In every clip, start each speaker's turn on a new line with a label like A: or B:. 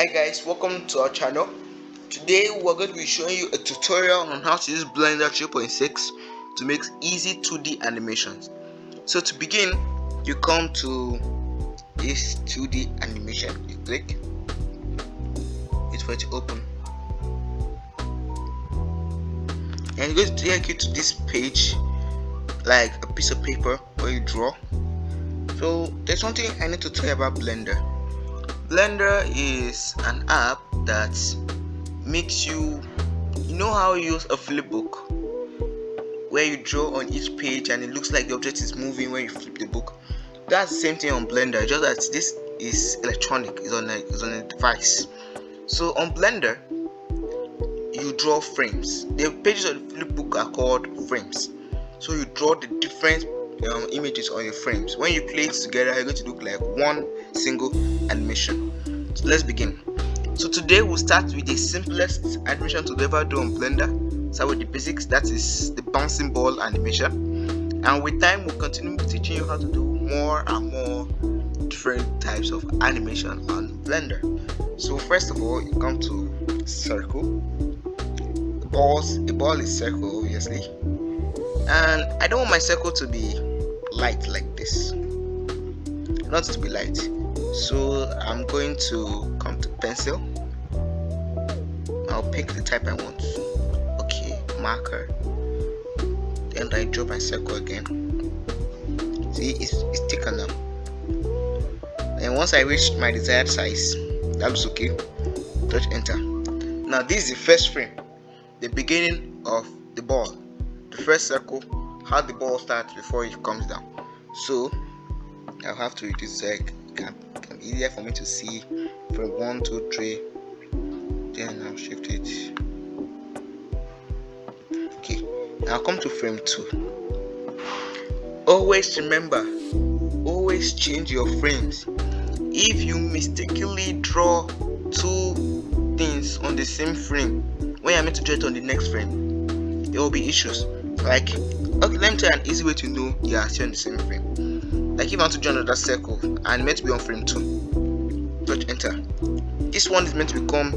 A: Hi guys, welcome to our channel. Today we're going to be showing you a tutorial on how to use Blender 3.6 to make easy 2D animations. So to begin, you come to this 2D animation, you click, it's for it to open, and it's going to take you to this page like a piece of paper where you draw. So there's something I need to tell you about Blender. Blender is an app that makes you know how you use a flip book where you draw on each page and it looks like the object is moving when you flip the book. That's the same thing on Blender, just that this is electronic, it's on a device. So on Blender you draw frames. The pages of the flip book are called frames. So you draw the different images on your frames. When you play it together, you're going to look like one single animation. So let's begin. So today we'll start with the simplest animation to ever do on Blender. Start with the basics, that is the bouncing ball animation, and with time we'll continue teaching you how to do more and more different types of animation on Blender. So first of all, you come to circle. The ball is circle, obviously, and I don't want my circle to be light like this. I want it to be light, so I'm going to come to pencil. I'll pick the type I want. Okay, marker. Then I draw my circle again. See, it's thicker now. And once I reach my desired size, that looks okay. Touch enter. Now this is the first frame, the beginning of the ball. The first circle, how the ball starts before it comes down. So I'll have to reduce so it can be easier for me to see from 1, 2, 3. Then I'll shift it. Okay, now I'll come to frame 2. Always remember, always change your frames. If you mistakenly draw two things on the same frame when you're meant to draw it on the next frame, there will be issues. Like, okay, let me tell you an easy way to know you are still on the same frame. Like if I want to draw another circle and meant to be on frame 2, touch enter. This one is meant to become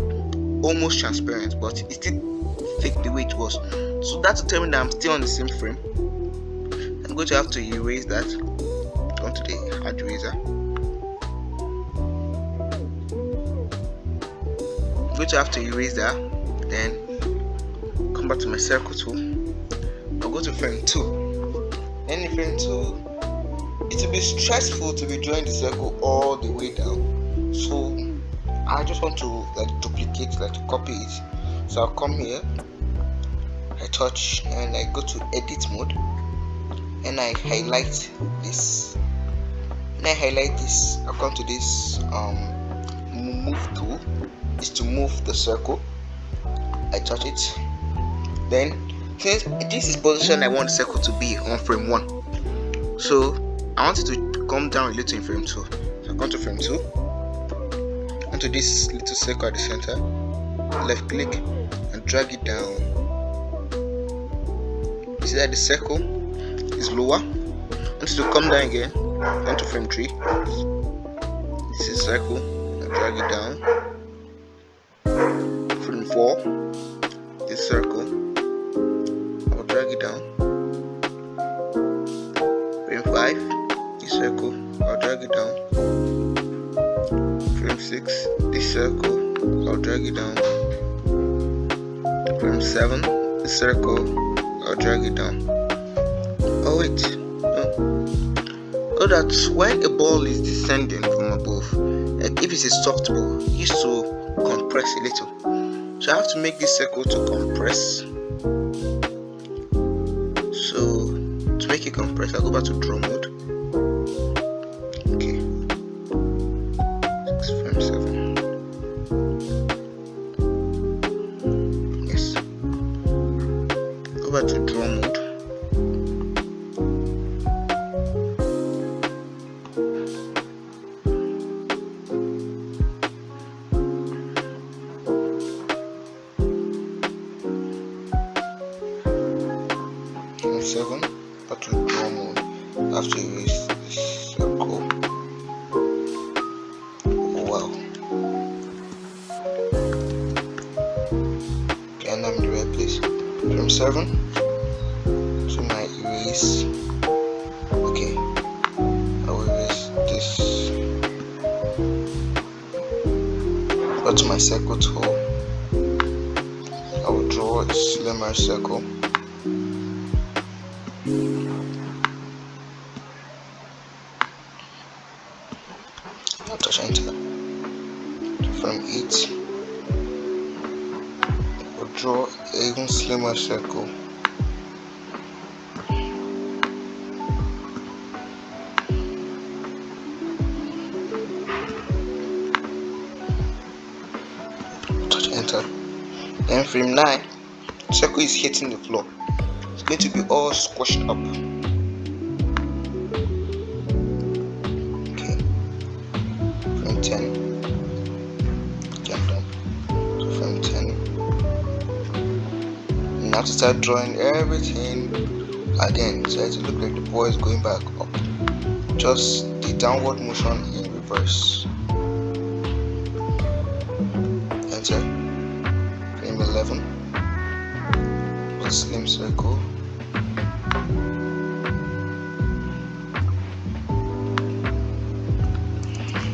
A: almost transparent, but it's still fake the way it was. So that's to tell me that I'm still on the same frame. I'm going to have to erase that. Come to the hard eraser. I'm going to have to erase that. Then come back to my circle tool. I'll go to frame 2. And in frame 2, it will be stressful to be drawing the circle all the way down. So I just want to duplicate, to copy it. So I'll come here, I touch, and I go to edit mode, and I highlight this. When I highlight this, I'll come to this move tool. Is to move the circle. I touch it. Then since this is position I want the circle to be on frame 1, so I want it to come down a little in frame 2. So I come to frame 2, onto this little circle at the center, left click and drag it down. You see that the circle is lower. I want it to come down again, onto frame 3. This is circle, and drag it down. Frame 4, this circle, I'll drag it down. Frame 5, this circle, I'll drag it down. Frame 6, this circle, I'll drag it down. Frame 7, this circle, I'll drag it down. Oh wait, no. So that when a ball is descending from above, like if it's a soft ball, it used to compress a little. So I have to make this circle to compress. So to make it compress, I'll go back to draw mode. Okay, frame 7. Yes. Go back to draw mode. Frame 7. Back to draw mode. I have to erase this circle. Oh wow. place. Frame 7 to my erase. Okay, I will erase this. Go to my circle tool. I will draw a slimmer circle. I'll touch enter. From 8, I will draw an even slimmer circle. Touch enter. Then frame 9, circle is hitting the floor. It's going to be all squashed up. Okay. Frame 10. Jump down. So frame 10. Now to start drawing everything again, so it look like the ball is going back up. Just the downward motion in reverse. Enter. Frame 11. A slim circle.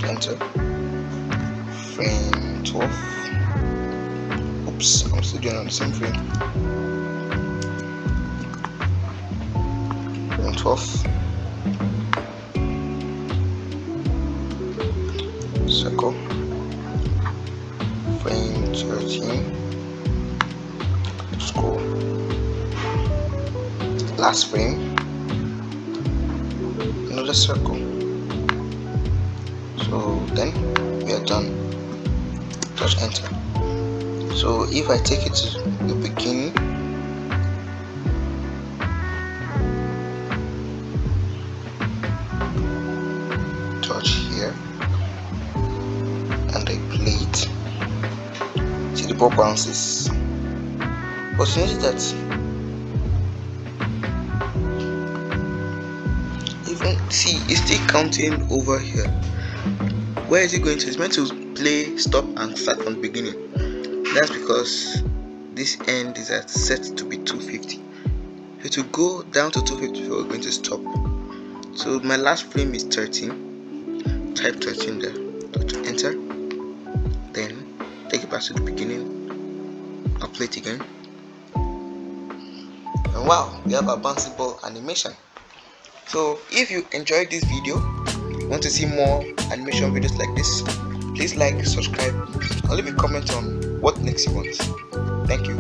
A: Enter. Frame 12. Oops, I'm still doing on the same frame. Frame 12. Circle. Frame 13. Score. Last frame. Another circle. So then we are done. Touch enter. So if I take it to the beginning, touch here, and I play it, see the ball bounces. But notice that even see it's still counting over here. Where is it going to? It's meant to play stop and start from the beginning. That's because this end is set to be 250. So to go down to 250, we're going to stop. So my last frame is 13. Type 13 there. Touch enter. Then take it back to the beginning. I'll play it again. And wow, we have a bouncy ball animation. So if you enjoyed this video, want to see more animation videos like this, please like, subscribe, and leave a comment on what next you want. Thank you.